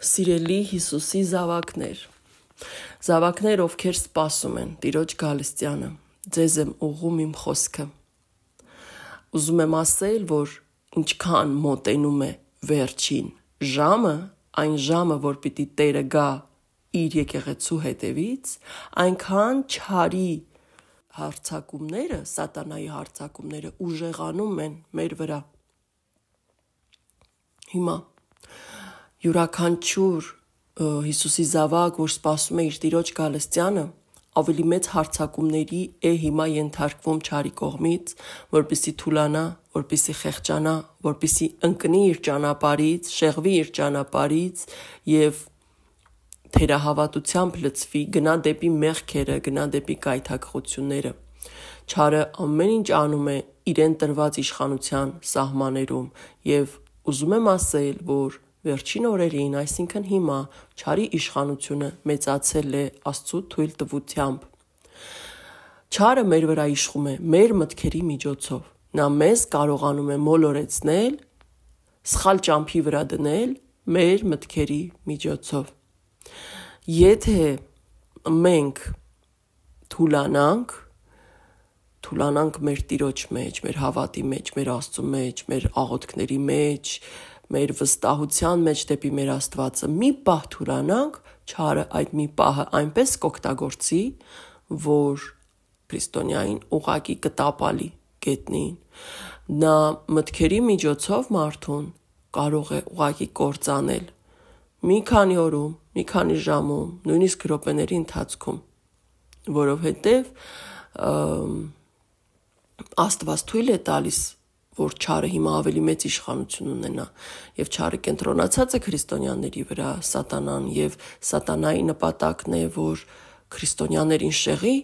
Սիրելի Հիսուսի զավակներ, զավակներ, ովքեր սպասում են Տիրոջ գալստյանը, ձեզ եմ ուղղում իմ խոսքը։ Ուզում եմ ասել, որ ինչքան մոտենում է վերջին ժամը, այն ժամը, որ պիտի Տերը գա իր եկեղեցու հետևից, այնքան չարի հարձակումները, սատանայի հարձակումները ուժեղանում են մեր վրա։ Հիմա յուրաքանչյուր Հիսուսի զավակ, որ սպասում է իր Տիրոջ գալստյանը, ավելի մեծ հարձակումների է հիմա ենթարկվում չարի կողմից, որպեսզի թուլանա, որպեսզի խեղճանա, որպեսզի ընկնի իր ճանապարհից, շեղվի իր ճանապարհից եւ թերահավատությամբ լցվի, գնա դեպի մեղքերը, գնա դեպի կայթակղությունները։ Չարը ամեն ինչ անում է իրեն տրված իշխանության սահմաններում եւ ուզում եմ ասել, որ վերջին օրերին, այսինքն հիմա, չարի իշխանությունը մեծացել է Աստծո թույլ տվությամբ։ Չարը մեր վրա իշխում է մեր մտքերի միջոցով։ Նա մեզ կարողանում է մոլորեցնել, սխալ ճամփի վրա դնել մեր մտքերի միջոցով։ Եթե մենք թուլանանք մեր Տիրոջ մեջ, մեր հավատի մեջ, մեր Աստծո մեջ, մեր աղոթքների մեջ, մեր վստահության մեջ դեպի մեր Աստվածը մի պահ թուլանանք, չարը այդ մի պահը այնպես կօգտագործի, որ քրիստոնյային ուղղակի կտապալի գետնին։ Նա մտքերի միջոցով մարդուն կարող է ուղղակի կործանել մի քանի օրում, մի քանի ժամում, նույնիսկ րոպեների ընթացքում, որովհետև Աստված թույլ է տալիս, որ չարը հիմա ավելի մեծ իշխանություն ունենա, եւ չարը կենտրոնացած է քրիստոնյաների վրա, սատանան, եւ սատանայի նպատակն է, որ քրիստոնյաներին շեղի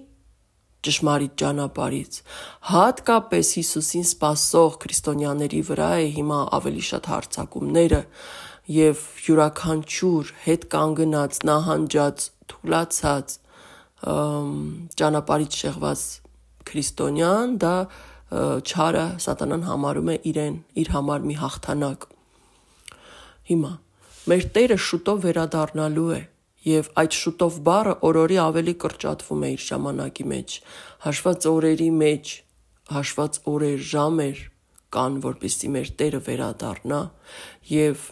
ճշմարիտ ճանապարհից, հատկապես Հիսուսին սպասող քրիստոնյաների վրա է հիմա ավելի շատ հարձակումները, եւ յուրաքանչյուր հետ կանգնած, նահանջած, թուլացած ճանապարհից շեղված քրիստոնյան, դա չարը սատանան համարում է իր համար մի հաղթանակ։ Հիմա մեր Տերը շուտով վերադառնալու է եւ այդ շուտով բառը օրորի ավելի կրճատվում է իր ժամանակի մեջ, հաշված օրերի մեջ, հաշված օրեր, ժամեր կան, որպեսզի մեր Տերը վերադառնա եւ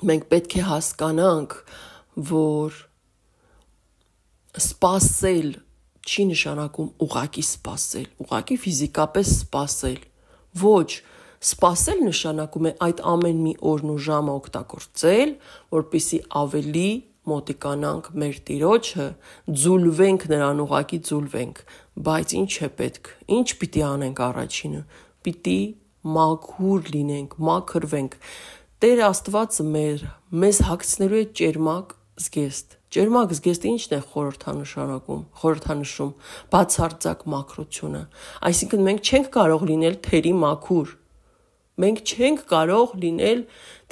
մենք պետք է հասկանանք, որ սպասել չի նշանակում ուղակի սպասել, ուղակի ֆիզիկապես սպասել։ Ոչ, սպասել նշանակում է այդ ամեն մի օրն ու ժամը օգտագործել, որպեսզի ավելի մոտիկանանք մեր Տիրոջը, ձուլվենք նրան, ուղակի ձուլվենք։ Բայց ինչ է պետք, ինչ պիտի անենք առաջինը, պիտի մաքուր լինենք, մաքրվենք։ Տեր Աստվածը մեզ հագցնելու է ճերմակ զգեստ։ Ճերմակ զգեստը ինչն է խորհրդանշում, բացարձակ մաքրությունը։ Այսինքն մենք չենք կարող լինել թերի մաքուր։ Մենք չենք կարող լինել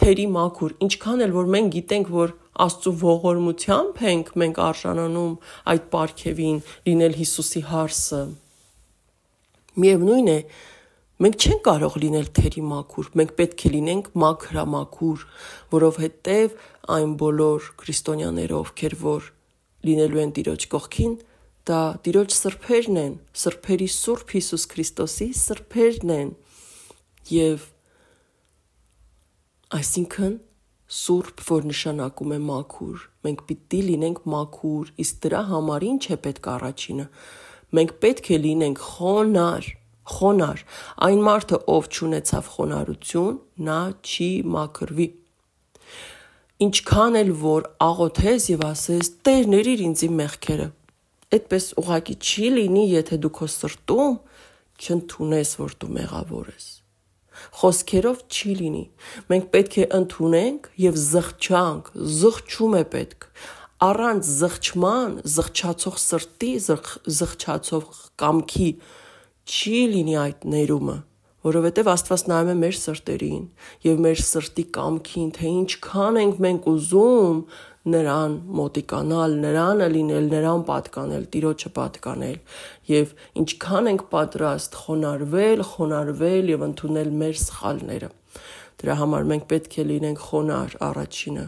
թերի մաքուր, ինչքան էլ որ մենք գիտենք, որ Աստծո ողորմությամբ ենք մենք արժանանում այդ պարգևին լինել Հիսուսի հարսը։ Միևնույն է, մենք չենք կարող լինել թերի մաքուր, մենք պետք է լինենք մաքրամաքուր, որովհետև այն բոլոր քրիստոնյաները, ովքեր որ լինելու են Տիրոջ կողքին, դա Տիրոջ սրբերն են, սրբերի Սուրբ Հիսուս Քրիստոսի սրբերն են, եւ այսինքն Սուրբ, որ նշանակում է մաքուր, մենք պիտի լինենք մաքուր, իսկ դրա համար ինչ է պետք առաջինը, մենք պետք է լինենք խոնար, այն մարդը, ով չունեցավ խոնարհություն, նա չի մաքրվի։ Ինչքան էլ որ աղոթես եւ ասես, Տեր ներիր ինձ իմ մեղքերը, այդպես ուղղակի չի լինի, եթե դու քո սրտում չընդունես, որ դու մեղավոր ես։ Խոսքերով չի լինի։ Մենք պետք է ընդունենք եւ զղջանք, զղջում է պետք։ Առանց զղջման, զղջացող սրտի, զղջացող կամքի չի լինի այդ ներումը, որովհետև Աստված նայում է մեր սրտերին եւ մեր սրտի կամքին, թե ինչքան ենք մենք ուզում նրան մոտիկանալ, նրանը լինել, նրան պատկանել, Տիրոջը պատկանել եւ ինչքան ենք պատրաստ խոնարհվել եւ ընդունել մեր սխալները։ Դրա համար մենք պետք է լինենք խոնար առաջինը։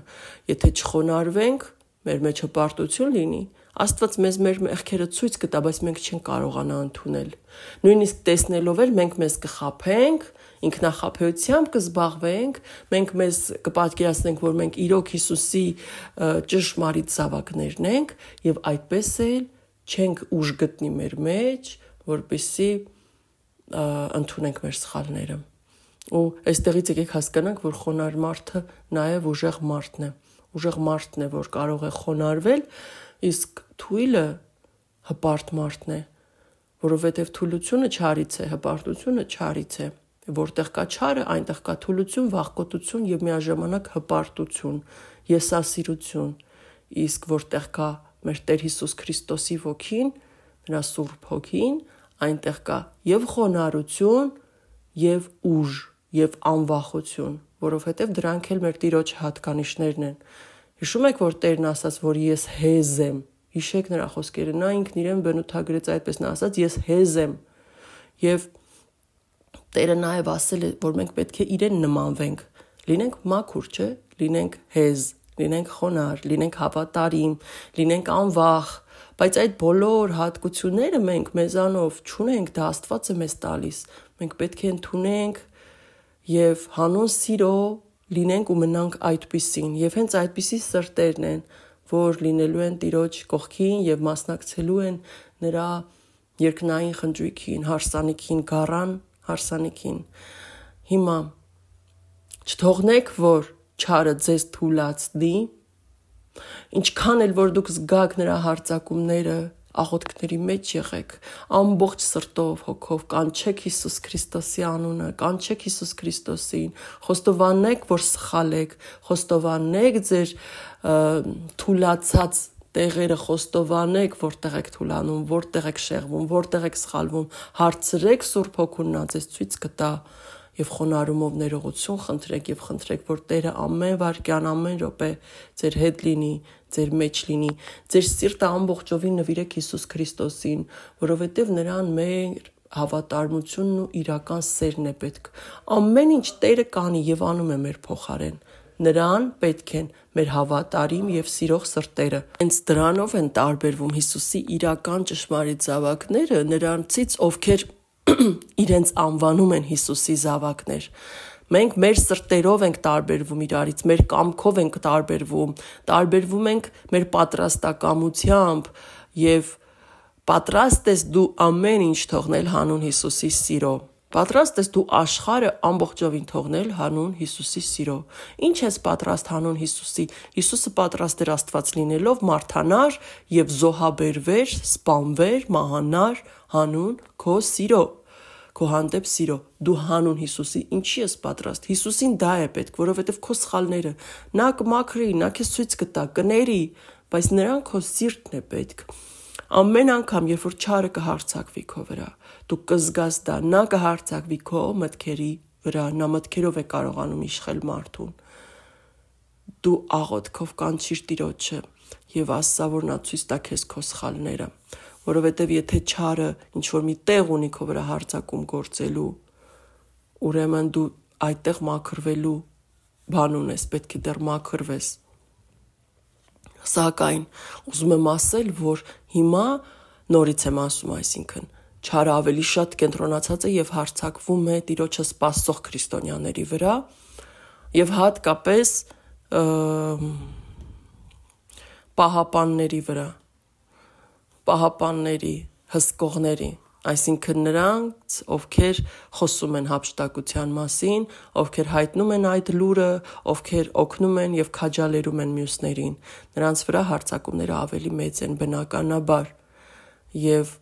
Եթե չխոնարհվենք, մեր մեջ հպարտություն լինի, Աստված մեզ մեր մեղքերը ցույց կտա, բայց մենք չենք կարողանա ընդունել։ Նույնիսկ տեսնելով էլ մենք մեզ կխաբենք, ինքնախաբեությամբ կզբաղվենք, մենք մեզ կպատկերացնենք, որ մենք իրոք Հիսուսի ճշմարիտ զավակներն ենք եւ այդպես էլ չենք ուժ գտնի մեր մեջ, որպեսզի ընդունենք մեր սխալները։ Ու այստեղից եկեք հասկանանք, որ խոնար մարդը նաեւ ուժեղ մարդն է։ Ուժեղ մարդն է, որ կարող է խոնարհվել, իսկ թույլը հպարտ մարդն է, որովհետև թուլությունը չարից է, հպարտությունը չարից է։ Որտեղ կա չարը, այնտեղ կա թուլություն, վախկոտություն եւ միաժամանակ հպարտություն, եսասիրություն։ Իսկ որտեղ կա մեր Տեր Հիսուս Քրիստոսի ոգին, նրա Սուրբ Հոգին, այնտեղ կա եւ խոնարհություն, եւ ուժ, եւ անվախություն, որովհետև դրանք էլ մեր Տիրոջ հատկանիշներն են։ Հիշում եք, որ Տերն ասաց, որ ես հեզ եմ։ Հիշեք նրա խոսքերը, նա ինքն իրեն բնութագրեց այդպես, նա ասաց, ես հեզ եմ։ Եվ Տերը նաև ասել է, որ մենք պետք է իրեն նմանվենք։ Լինենք մաքուր, չէ՞, լինենք հեզ, լինենք խոնար, լինենք հավատարիմ, լինենք անվախ, բայց այդ բոլոր հատկությունները մենք մեզանով չունենք, դա Աստված է մեզ տալիս։ Մենք պետք է ընդունենք եւ հանուն սիրո լինենք ու մնանք այդպիսին, եւ հենց այդպիսի սրտերն են, որ լինելու են Տիրոջ կողքին եւ մասնակցելու են նրա երկնային խնջույքին, հարսանիքին, գառան հարսանիքին։ Հիմա չթողնեք, որ չարը ձեզ թուլացնի, ինչքան էլ որ դուք զգաք նրա հարձակումները, աղոթքների մեջ եղեք, ամբողջ սրտով, հոգով, կանչեք Հիսուս Քրիստոսի անունը, կանչեք Հիսուս Քրիստոսին, խոստովանեք, որ սխալ եք, խոստովանեք ձեր թուլացած տեղերը, խոստովանեք, որտեղ եք թուլանում, որտեղ րեք շեղվում, որտեղ եք սխալվում, հարցրեք Սուրբ Հոգուն, նա ձեզ ցույց կտա եւ խոնարհումով ներողություն խնդրեք եւ խնդրեք, որ Տերը ամեն վարքյան, ամեն րոպե ձեր հետ լինի, ձեր մեջ լինի, ձեր սիրտը ամբողջովին նվիրեք Հիսուս Քրիստոսին, որովհետեւ նրան մեր հավատարմությունն ու իրական սերն է պետք։ Ամեն ինչ Տերը կանի եւ անում է մեր փոխարեն։ Նրան պետք են մեր հավատարիմ եւ սիրող սրտերը։ Հենց դրանով են տարբերվում Հիսուսի իրական ճշմարիտ զավակները նրանցից, ովքեր իրենց անվանում են Հիսուսի զավակներ։ Մենք մեր սրտերով ենք տարբերվում իրարից, մեր կամքով ենք տարբերվում ենք մեր պատրաստակամությամբ եւ պատրաստ ես դու ամեն ինչ թողնել հանուն Հիսուսի սիրո։ Պատրաստ ես դու աշխարհը ամբողջովին թողնել հանուն Հիսուսի սիրո։ Ինչ ես պատրաստ հանուն Հիսուսի։ Հիսուսը պատրաստ էր Աստված լինելով մարթանար եւ զոհաբերվեր, սպանվեր, մահանար հանուն քո սիրո, քո հանդեպ սիրո։ Դու հանուն Հիսուսի ինչի ես պատրաստ։ Հիսուսին դա է պետք, որովհետեւ քո սխալները նա կմաքրի, նա քեզ ցույց կտա, կների, բայց նրան քո սիրտն է պետք։ Ամեն անգամ, երբ որ չարը կհարցակվի քո վրա, դու կզգաս դա, նա կհարցակվի քո մտքերի վրա, նա մտքերով է կարողանում իշխել մարդուն։ Դու աղոթքով կանչիր Տիրոջը եւ ասա, որ նա ցույց տա քեզ քո սխալները, որովհետեւ եթե չարը ինչ որ մի տեղ ունի քո վրա հարձակում գործելու, ուրեմն դու այդտեղ մաքրվելու բան ունես, պետք է դեռ մաքրվես։ Սակայն ուզում եմ ասել, որ հիմա նորից եմ ասում, այսինքն չարը ավելի շատ կենտրոնացած է եւ հարձակվում է Տիրոջը սպասող քրիստոնյաների վրա եւ հատկապես պահապանների վրա, պահապանների, հսկողների, այսինքն նրանց, ովքեր խոսում են հափշտակության մասին, ովքեր հայտնում են այդ լուրը, ովքեր օգնում են եւ քաջալերում են մյուսներին, նրանց վրա հարձակումները ավելի մեծ են բնականաբար։ Եվ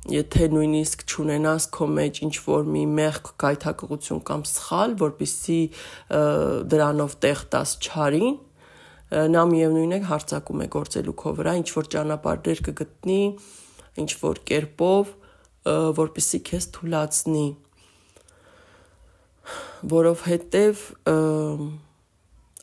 եթե նույնիսկ չունենաս քո մեջ ինչ որ մի մեղք, գայթակղություն կամ սխալ, որպեսզի դրանով տեղ տաս չարին, նա միևնույն է հարձակում է գործելու քո վրա, ինչ որ ճանապարհներ կգտնի, ինչ որ կերպով, որպեսզի քեզ թուլացնի, որովհետև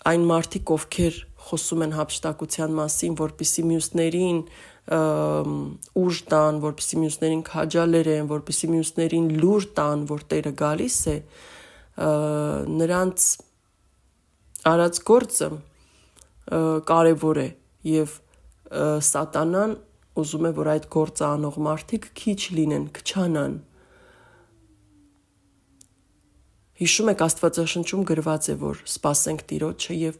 այն մարդիկ, ովքեր խոսում են հափշտակության մասին, որպեսզի մյուսներին ուժ տան, որպեսզի մյուսներին քաջալերեն, որպեսզի մյուսներին լուր տան, որ Տերը գալիս է, նրանց արած գործը կարևոր է եւ սատանան ուզում է, որ այդ գործը անող մարդիկ քիչ լինեն, քչանան։ Հիշում եք Աստվածաշնչում գրված է, որ սպասենք Տիրոջը եւ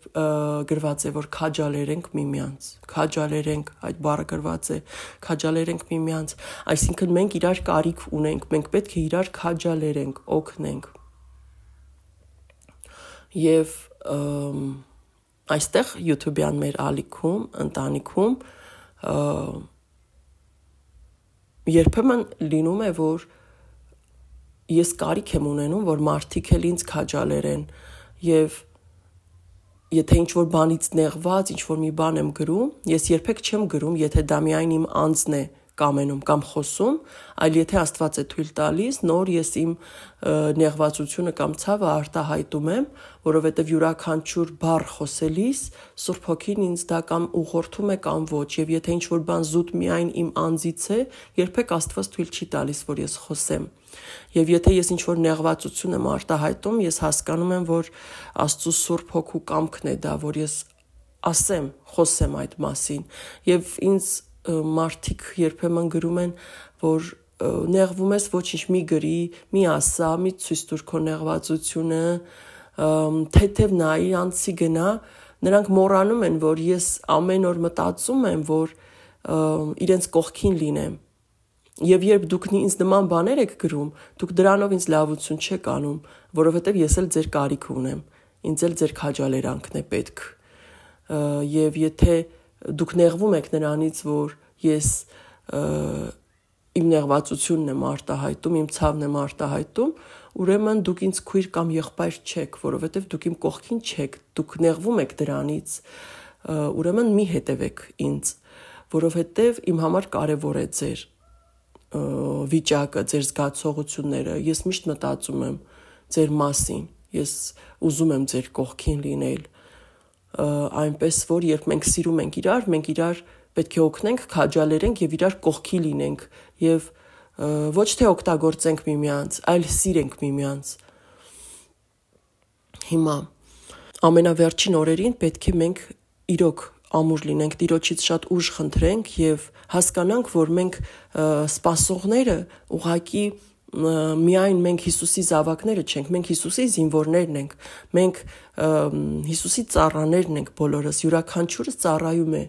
գրված է, որ քաջալերենք միմյանց։ Քաջալերենք, այդ բառը գրված է, քաջալերենք միմյանց, այսինքն մենք իրար կարիք ունենք, մենք պետք է իրար քաջալերենք, օգնենք։ Եվ այստեղ YouTube-յան մեր ալիքում, ընտանիքում երբեմն լինում է, որ ես կարիք եմ ունենում, որ մարդիկ էլ ինձ քաջալերեն եւ եթե ինչ-որ բանից նեղված, ինչ-որ մի բան եմ գրում, ես երբեք չեմ գրում, եթե դա միայն իմ անձն է կամենում կամ խոսում, այլ եթե Աստված է թույլ տալիս, նոր ես իմ նեղվածությունը կամ ցավը արտահայտում եմ, որովհետև յուրաքանչյուր բառ խոսելիս Սուրբ Հոգին ինձ դա կամ ուղղորդում է կամ ոչ, եւ եթե ինչ-որ բան զուտ միայն իմ անձից է, երբեք Աստված թույլ չի տալիս, որ ես խոսեմ։ Եվ եթե ես ինչ-որ նեղվածություն եմ արտահայտում, ես հասկանում եմ, որ Աստծո Սուրբ Հոգու կամքն է դա, որ ես ասեմ, խոսեմ այդ մասին, եւ ինձ մարդիկ երբեմն գրում են, որ նեղվում ես, ոչինչ մի գրի, մի ասա, մի ցույց տուր քո նեղվածությունը, թեթև նայի, անցի գնա, նրանք մոռանում են, որ ես ամեն օր մտածում եմ, որ իրենց կողքին լինեմ։ Եվ երբ դուք ինձ նման բաներ եք գրում, դուք դրանով ինձ լավություն չեք անում, որովհետև ես էլ ձեր կարիքը ունեմ, ինձ էլ ձեր քաջալերանքն է պետք։ Եվ եթե դուք նեղվում եք նրանից, որ ես իմ նեղվածությունն եմ արտահայտում, իմ ցավն եմ արտահայտում, ուրեմն դուք ինձ քույր կամ եղբայր չեք, որովհետև դուք իմ կողքին չեք, դուք նեղվում եք դրանից, ուրեմն մի հետևեք ինձ, որովհետև իմ համար կարևոր է ձեր վիճակը, ձեր զգացողությունները, ես միշտ մտածում եմ ձեր մասին, ես ուզում եմ ձեր կողքին լինել, այնպես որ երբ մենք սիրում ենք իրար, մենք իրար պետք է օգնենք, քաջալերենք եւ իրար կողքի լինենք եւ ոչ թե օգտագործենք միմյանց, այլ սիրենք միմյանց։ Հիմա ամենավերջին օրերին պետք է մենք իրոք ամուր լինենք, Տիրոջից շատ ուժ խնդրենք եւ հասկանանք, որ մենք սպասողները ուղղակի միայն մենք Հիսուսի զավակները չենք, մենք Հիսուսի զինվորներն ենք, մենք Հիսուսի ծառաներն ենք բոլորս, յուրաքանչյուրս ծառայում է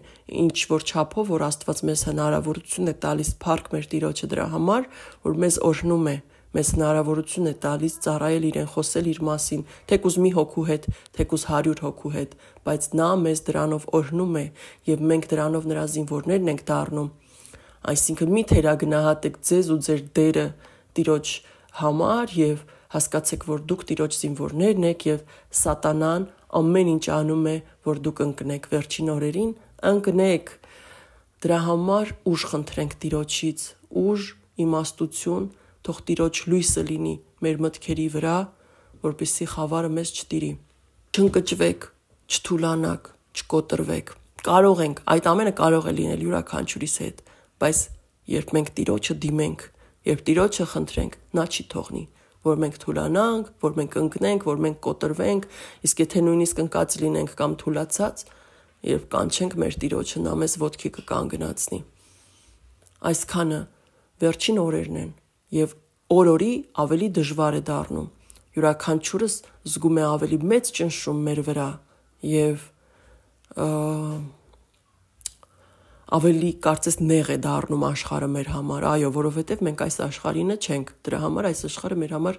ինչ որ չափով, որ Աստված մեզ հնարավորություն է տալիս փառք մեր Տիրոջը դրա համար, որ մեզ օրհնում է, մեզ հնարավորություն է տալիս ծառայել իրեն, խոսել իր մասին, թեկուզ մի հոգու հետ, թեկուզ 100 հոգու հետ, բայց նա մեզ դրանով օրհնում է եւ մենք դրանով նրա զինվորներն ենք դառնում։ Այսինքն մի թերագնահատեք ձեզ ու ձեր դերը Տիրոջ համար եւ հասկացեք, որ դուք Տիրոջ զինվորներն եք եւ սատանան ամեն ինչ անում է, որ դուք ընկնեք վերջին օրերին, ընկնեք։ Դրա համար ուժ խնդրենք Տիրոջից, ուժ, իմաստություն, թող Տիրոջ լույսը լինի մեր մտքերի վրա, որպեսզի խավարը մեզ չտիրի։ Չընկճվեք, չթուլանաք, չկոտրվեք։ Կարող ենք, այդ ամենը կարող է լինել յուրաքանչյուրիս հետ, բայց երբ մենք Տիրոջը դիմենք, երբ Տիրոջը խնդրենք, նա չի թողնի, որ մենք թուլանանք, որ մենք ընկնենք, որ մենք կոտրվենք, իսկ եթե նույնիսկ ընկած լինենք կամ թուլացած, երբ կանչենք մեր Տիրոջը, նա մեզ ոտքի կկանգնացնի։ Այսքանը վերջին օրերն են եւ օր-օրի ավելի դժվար է դառնում։ Յուրաքանչյուրս զգում է ավելի մեծ ճնշում մեր վրա եւ ավելի կարծես նեղ է դառնում աշխարհը մեր համար, այո, որովհետև մենք այս աշխարհինը չենք, դրա համար այս աշխարհը մեր համար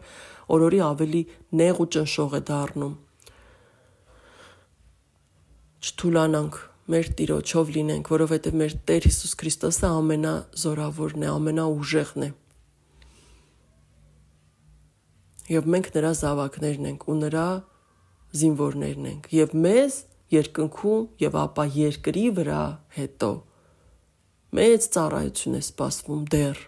օր-օրի ավելի նեղ ու ճնշող է դառնում։ Չթուլանանք, մեր Տիրոջով լինենք, որովհետև մեր Տեր Հիսուս Քրիստոսը ամենազորավորն է, ամենաուժեղն է։ Եվ մենք նրա զավակներն ենք ու նրա զինվորներն ենք, եւ մեզ երկնքում եւ ապա երկրի վրա հետո մեծ ծառայություն է սպասվում դեռ,